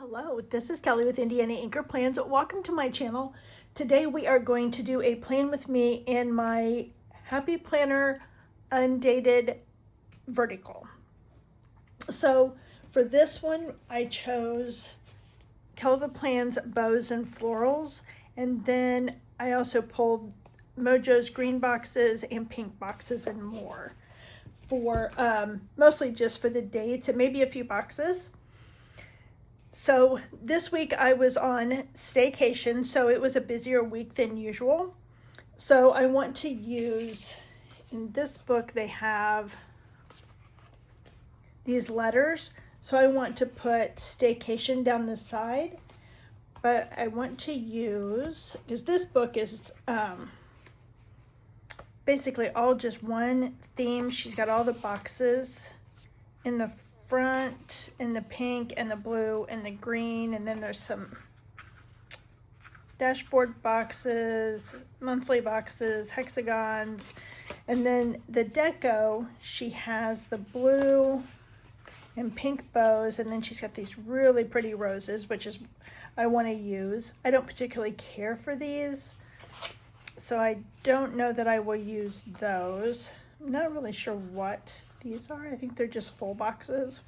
Hello, this is Kelly with Indiana Anchor Plans. Welcome to my channel. Today we are going to do a plan with me in my Happy Planner undated vertical. So for this one, I chose Kellofaplan's bows and florals, and then I also pulled Mojo's green boxes and pink boxes and more for mostly just for the dates and maybe a few boxes. So this week I was on staycation, so it was a busier week than usual. So I want to use, in this book they have these letters. So I want to put staycation down the side, but I want to use, because this book is basically all just one theme. She's got all the boxes in the front, and the pink and the blue and the green, and then there's some dashboard boxes, monthly boxes, hexagons, and then the deco, she has the blue and pink bows, and then she's got these really pretty roses, which is I want to use. I don't particularly care for these, so I don't know that I will use those. I'm not really sure what these are. I think they're just full boxes.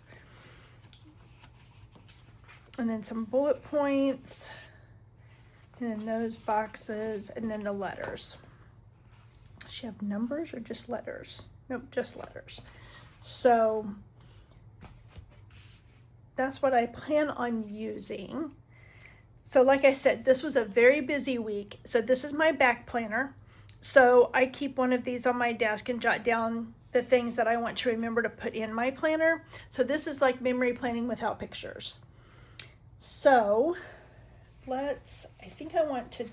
And then some bullet points, and then those boxes, and then the letters. Does she have numbers or just letters? Nope, just letters. So that's what I plan on using. So like I said, this was a very busy week. So this is my back planner. So I keep one of these on my desk and jot down the things that I want to remember to put in my planner. So this is like memory planning without pictures. So I think I want to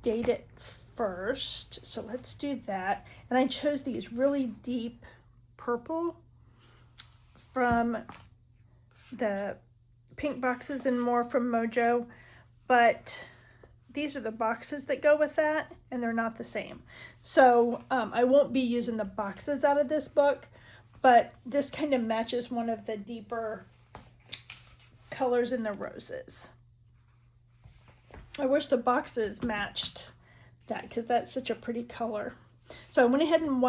date it first. So let's do that. And I chose these really deep purple from the pink boxes and more from Mojo, but these are the boxes that go with that, and they're not the same. So I won't be using the boxes out of this book, but this kind of matches one of the deeper colors in the roses. I wish the boxes matched that, because that's such a pretty color. So I went ahead and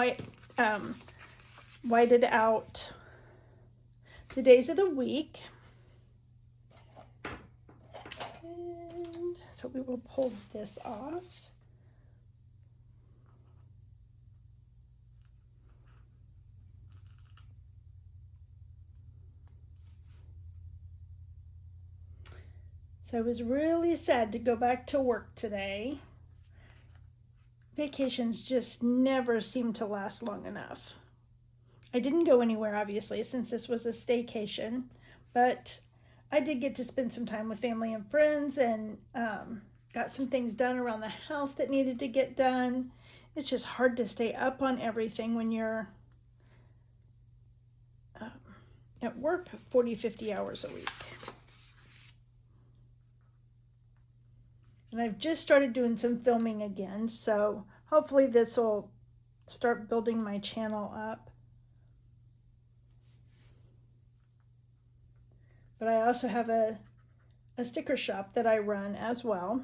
whited out the days of the week. So we will pull this off. So I was really sad to go back to work today. Vacations just never seem to last long enough. I didn't go anywhere, obviously, since this was a staycation, but I did get to spend some time with family and friends, and got some things done around the house that needed to get done. It's just hard to stay up on everything when you're at work 40, 50 hours a week. And I've just started doing some filming again, so hopefully this will start building my channel up. But I also have a sticker shop that I run as well.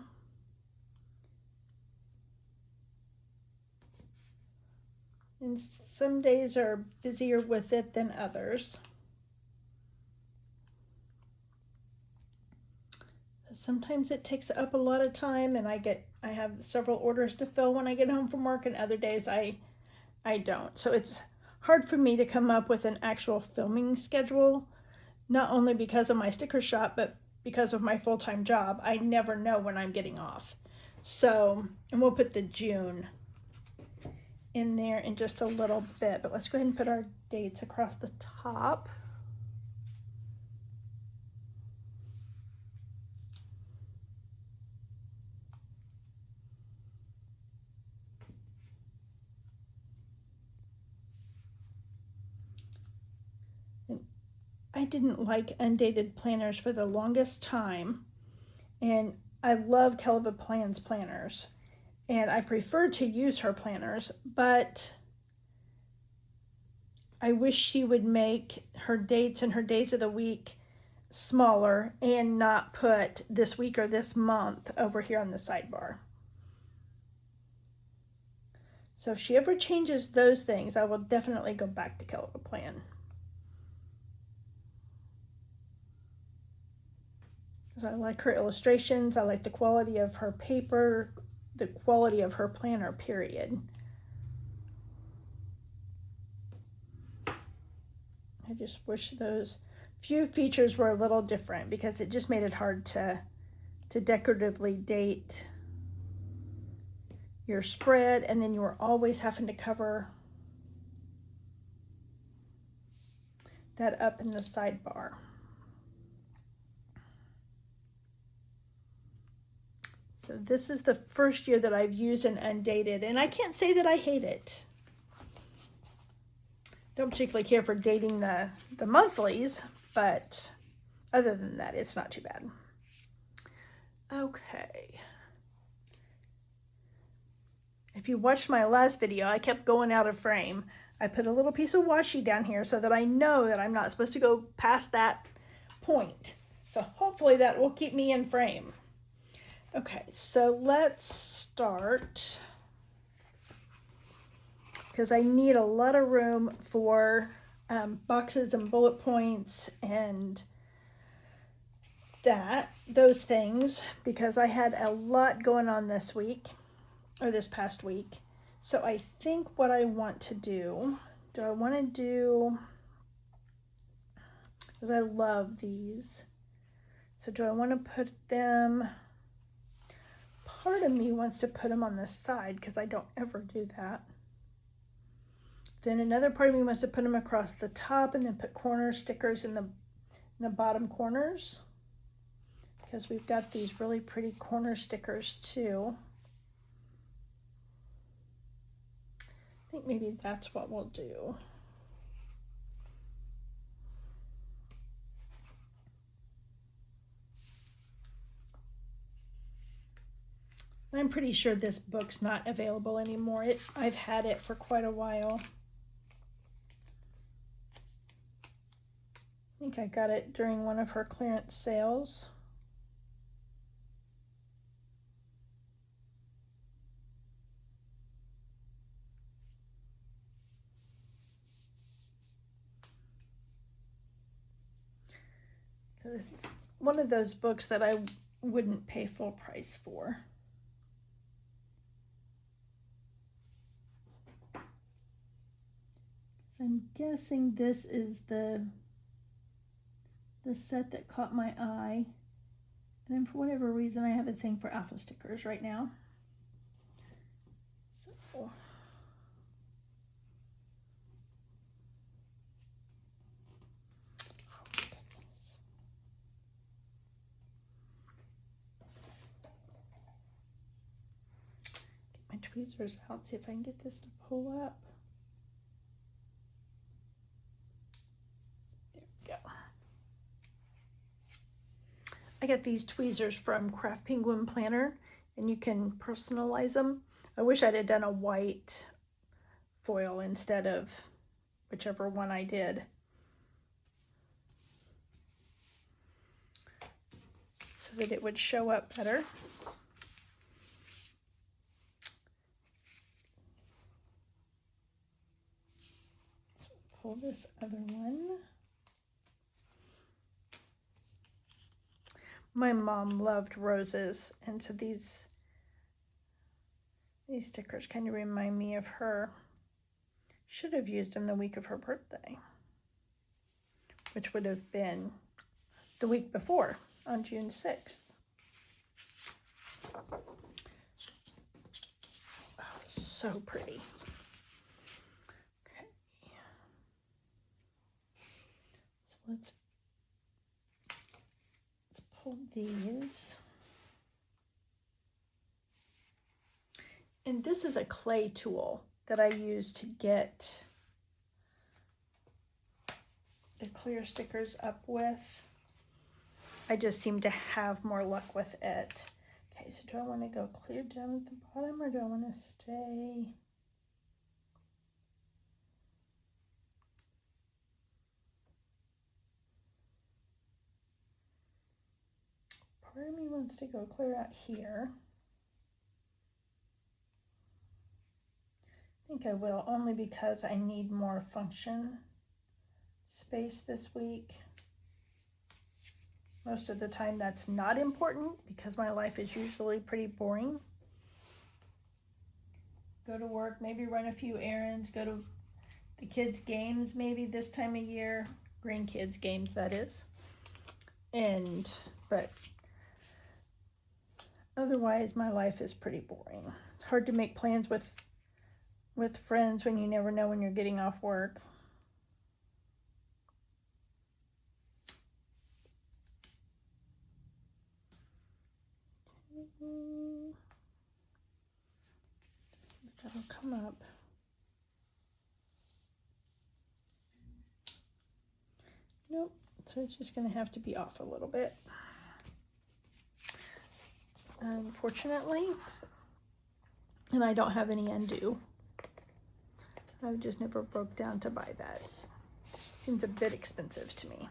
And some days are busier with it than others. Sometimes it takes up a lot of time, and I have several orders to fill when I get home from work, and other days I don't. So it's hard for me to come up with an actual filming schedule, not only because of my sticker shop, but because of my full-time job. I never know when I'm getting off. So, and we'll put the June in there in just a little bit, but let's go ahead and put our dates across the top. I didn't like undated planners for the longest time, and I love Kellofaplan's planners, and I prefer to use her planners, but I wish she would make her dates and her days of the week smaller and not put this week or this month over here on the sidebar. So if she ever changes those things, I will definitely go back to Kellofaplan. Because I like her illustrations, I like the quality of her paper, the quality of her planner, period. I just wish those few features were a little different, because it just made it hard to decoratively date your spread, and then you were always having to cover that up in the sidebar. So this is the first year that I've used an undated, and I can't say that I hate it. Don't particularly care for dating the monthlies, but other than that, it's not too bad. Okay. If you watched my last video, I kept going out of frame. I put a little piece of washi down here so that I know that I'm not supposed to go past that point. So hopefully that will keep me in frame. Okay, so let's start, because I need a lot of room for boxes and bullet points and those things, because I had a lot going on this week, or this past week. So I think what I want to do I want to do, because I love these, so do I want to put them, part of me wants to put them on the side because I don't ever do that. Then another part of me wants to put them across the top and then put corner stickers in the bottom corners, because we've got these really pretty corner stickers too. I think maybe that's what we'll do. I'm pretty sure this book's not available anymore. I've had it for quite a while. I think I got it during one of her clearance sales. It's one of those books that I wouldn't pay full price for. I'm guessing this is the set that caught my eye. And then for whatever reason, I have a thing for alpha stickers right now. So oh goodness. Get my tweezers out, see if I can get this to pull up. I got these tweezers from Craft Penguin Planner, and you can personalize them. I wish I'd have done a white foil instead of whichever one I did. So that it would show up better. So pull this other one. My mom loved roses, and so these stickers kind of remind me of her. Should have used them the week of her birthday, which would have been the week before, on June 6th. Oh, so pretty. Okay. So let's pull these. And this is a clay tool that I use to get the clear stickers up with. I just seem to have more luck with it. Okay, so do I want to go clear down at the bottom, or do I want to stay? Part of me wants to go clear out here. I think I will, only because I need more function space this week. Most of the time that's not important because my life is usually pretty boring. Go to work, maybe run a few errands, go to the kids' games maybe this time of year, grandkids' games that is. But otherwise my life is pretty boring. It's hard to make plans with friends when you never know when you're getting off work. See if that'll come up. Nope, so it's just gonna have to be off a little bit. Unfortunately, and I don't have any undo. I just never broke down to buy that. Seems a bit expensive to me.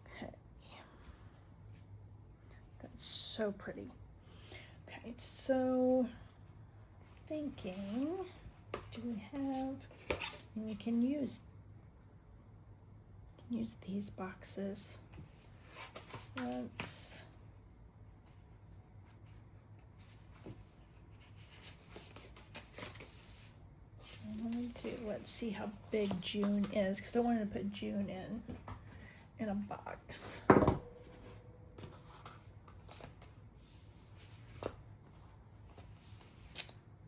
Okay. That's so pretty. Okay, so thinking, do we have, we can use these boxes. Let's see how big June is, because I wanted to put June in a box. Let's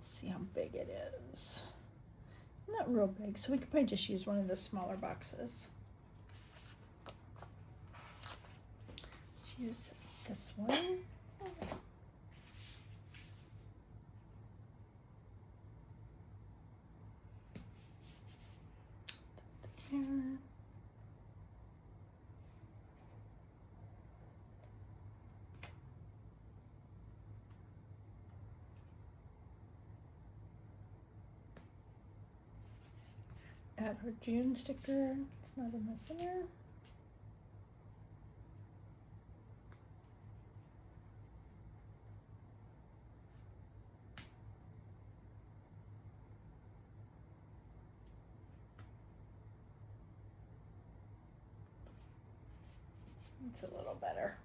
see how big it is. Not real big, so we could probably just use one of the smaller boxes. Let's use this one. Add our June sticker. It's not in the center. It's a little better.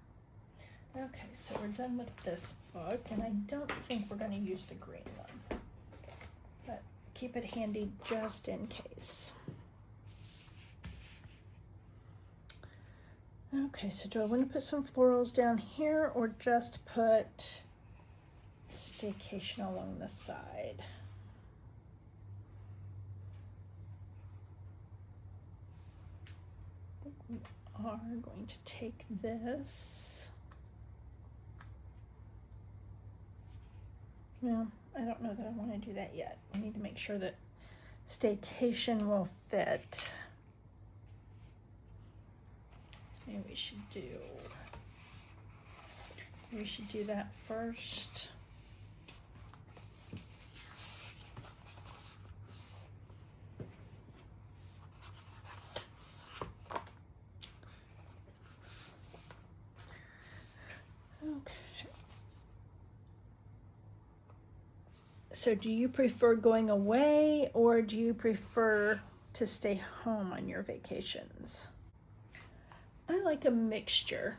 Okay, so we're done with this book, and I don't think we're going to use the green one, but keep it handy just in case. Okay, so do I want to put some florals down here or just put Staycation along the side? I think we are going to take this. No, I don't know that I want to do that yet. I need to make sure that Staycation will fit. So maybe we should do that first. Okay. So do you prefer going away or do you prefer to stay home on your vacations? I like a mixture.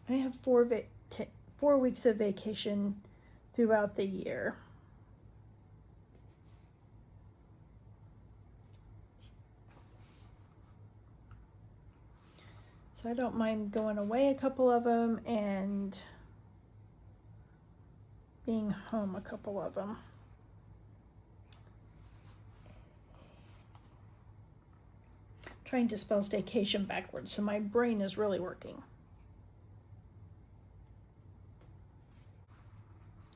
I have 4 weeks of vacation throughout the year. So I don't mind going away a couple of them and being home a couple of them. Trying to spell staycation backwards, so my brain is really working.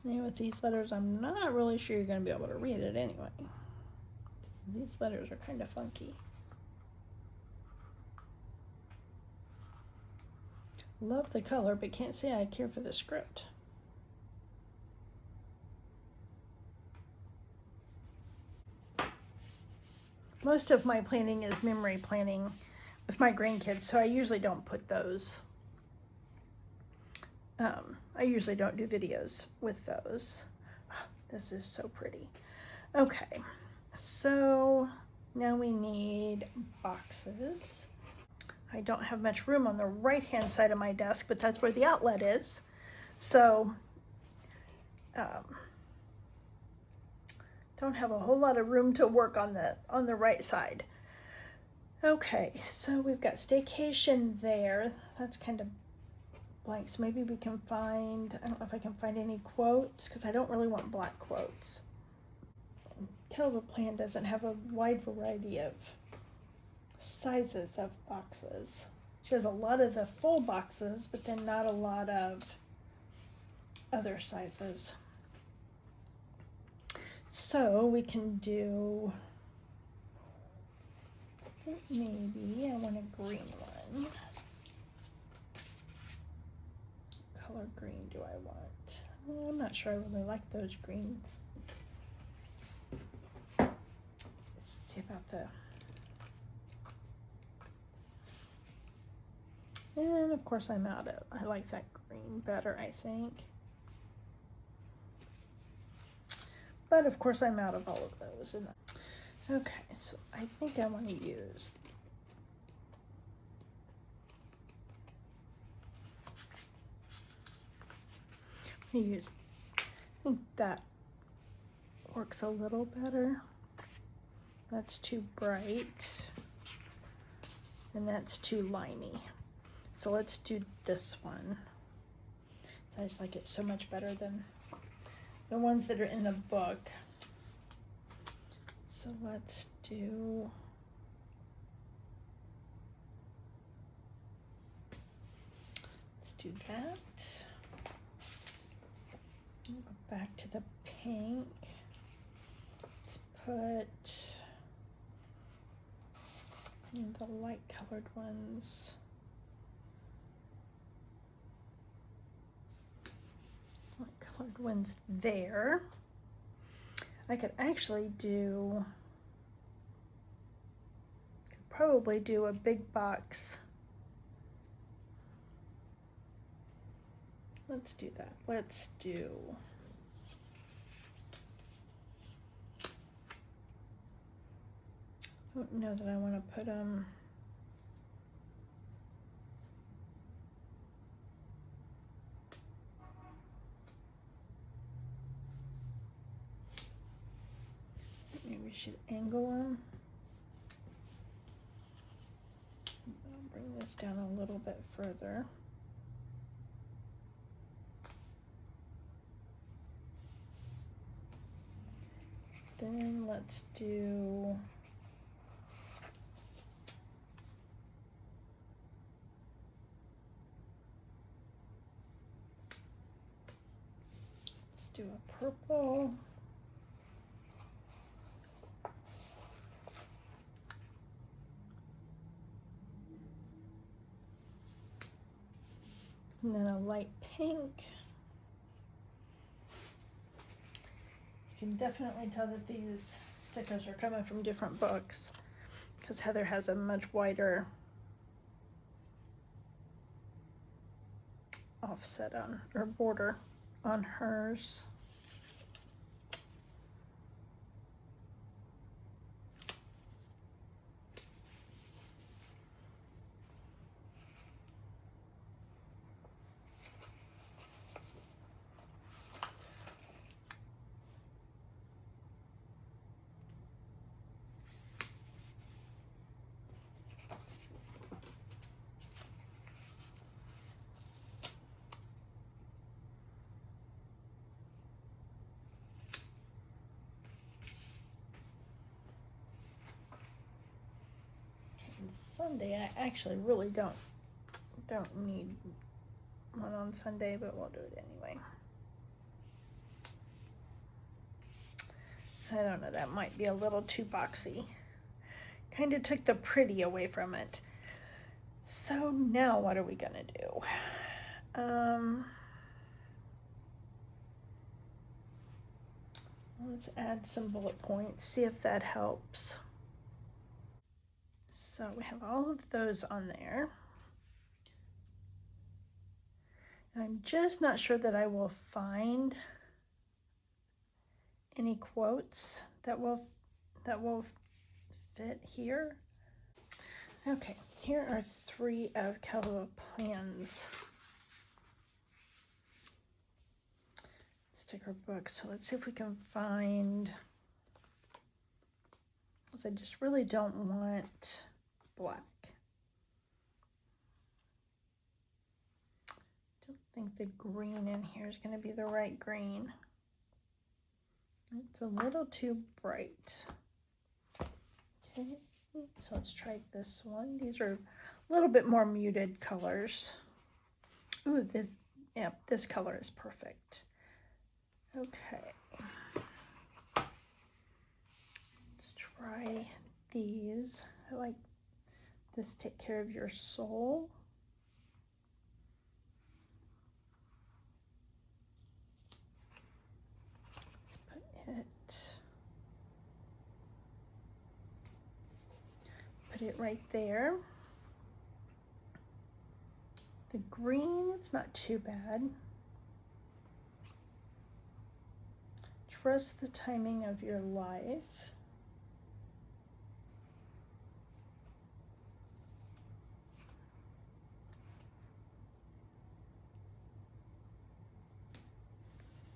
And with these letters, I'm not really sure you're going to be able to read it anyway. These letters are kind of funky. Love the color, but can't say I care for the script. most of my planning is memory planning with my grandkids, so I usually don't put those. I usually don't do videos with those. Oh, this is so pretty. Okay, so now we need boxes. I don't have much room on the right-hand side of my desk, but that's where the outlet is. So, don't have a whole lot of room to work on the right side. Okay, so we've got Staycation there. That's kind of blank, so maybe we can find, I don't know if I can find any quotes, because I don't really want black quotes. Kellofaplan doesn't have a wide variety of sizes of boxes. She has a lot of the full boxes, but then not a lot of other sizes. So we can do, I think maybe I want a green one. Color green do I want? Well, I'm not sure I really like those greens. Let's see about the, and of course I'm out of, I like that green better, I think. But of course I'm out of all of those. Okay, so I think I want to use I think that works a little better. That's too bright and that's too liney. So let's do this one. I just like it so much better than the ones that are in the book. So let's do that. Go back to the pink. Let's put the light colored ones. Light colored ones there. I could actually do, probably do a big box. Let's do that. Let's do, I don't know that I want to put maybe we should angle them. I'll bring this down a little bit further. Then let's do, a purple. And then a light pink. You can definitely tell that these stickers are coming from different books because Heather has a much wider offset on, or border on hers. Sunday, I actually really don't need one on Sunday, but we'll do it anyway. I don't know, that might be a little too boxy. Kind of took the pretty away from it. So now what are we gonna do? Let's add some bullet points, see if that helps. So we have all of those on there. And I'm just not sure that I will find any quotes that will fit here. Okay, here are 3 of Kellofaplan's sticker books. So let's see if we can find, because I just really don't want black. Don't think the green in here is going to be the right green. It's a little too bright. Okay, so let's try this one. These are a little bit more muted colors. Ooh, this color is perfect. Okay, let's try these. I like this, Take Care of Your Soul. Let's put it right there. The green, it's not too bad. Trust the timing of your life.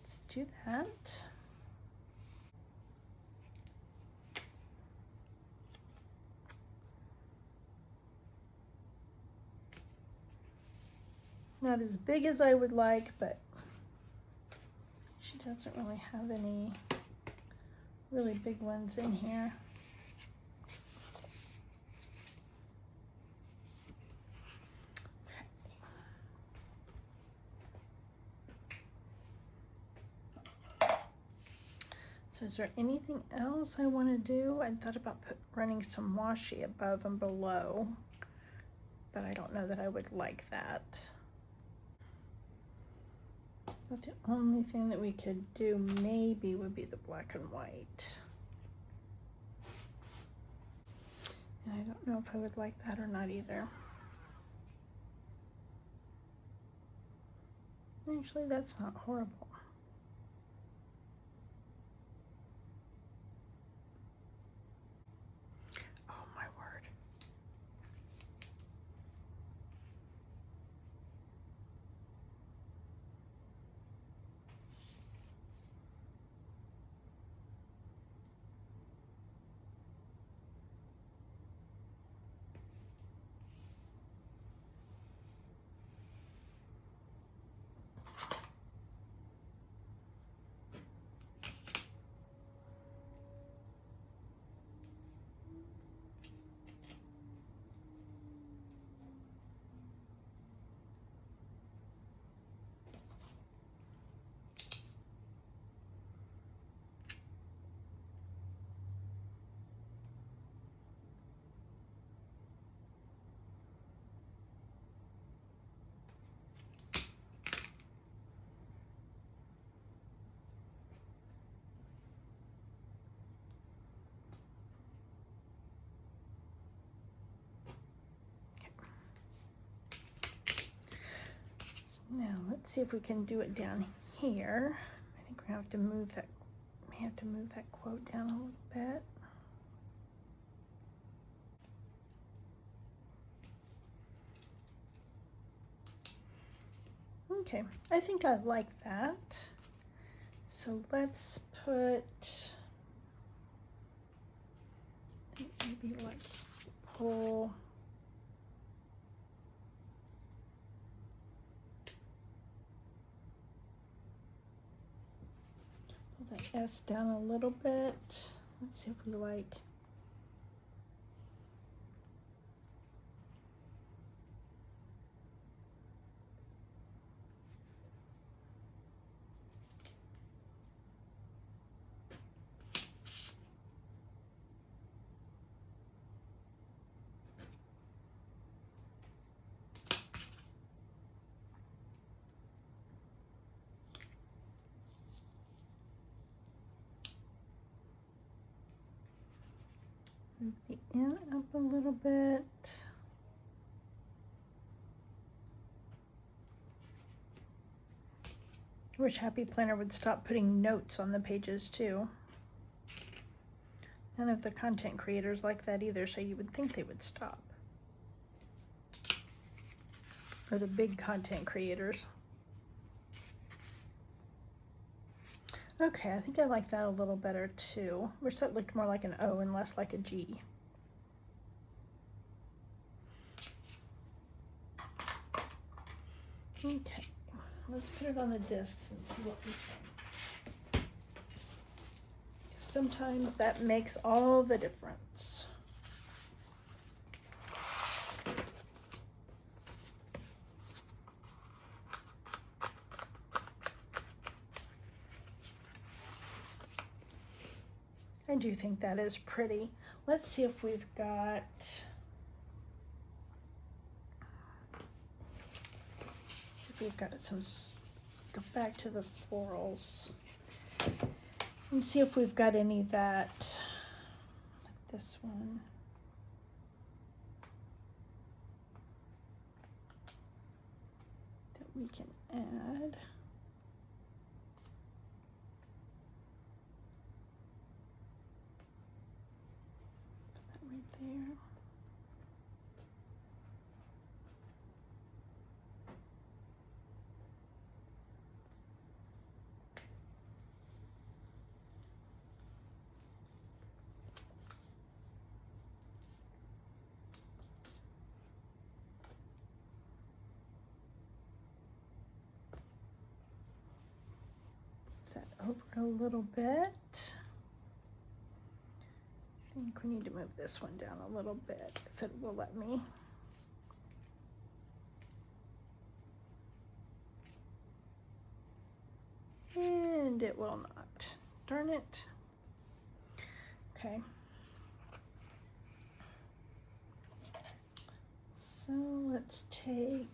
Let's do that. Not as big as I would like, but she doesn't really have any really big ones in here. So is there anything else I want to do? I thought about running some washi above and below, but I don't know that I would like that. But the only thing that we could do maybe would be the black and white. And I don't know if I would like that or not either. Actually, that's not horrible. Oh my word. Now let's see if we can do it down here. I think we have to move that. We have to move that quote down a little bit. Okay, I think I like that. So let's put. I think maybe let's pull. That S down a little bit. Let's see if we like. Move the end up a little bit. I wish Happy Planner would stop putting notes on the pages too. None of the content creators like that either, so you would think they would stop. Or the big content creators. Okay, I think I like that a little better too. Wish that looked more like an O and less like a G. Okay, let's put it on the discs and see what we think. Sometimes that makes all the difference. I do think that is pretty. Let's see if we've got, some, go back to the florals and see if we've got any that, like this one. That we can add. There. Set over a little bit. I think we need to move this one down a little bit if it will let me. And it will not. Darn it. Okay. So let's take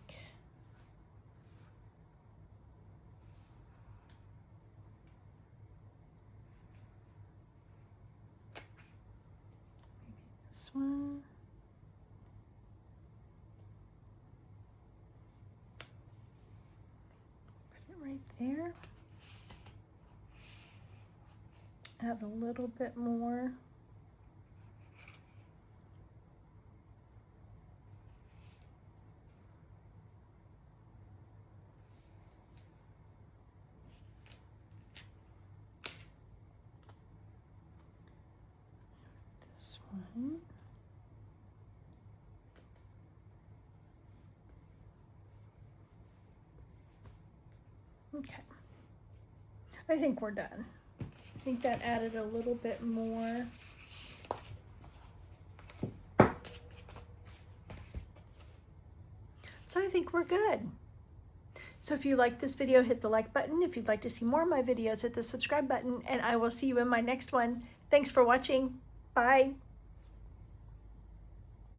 one. Put it right there. Add a little bit more. This one. Okay, I think we're done. I think that added a little bit more. So I think we're good. So if you like this video, hit the like button. If you'd like to see more of my videos, hit the subscribe button, and I will see you in my next one. Thanks for watching. Bye.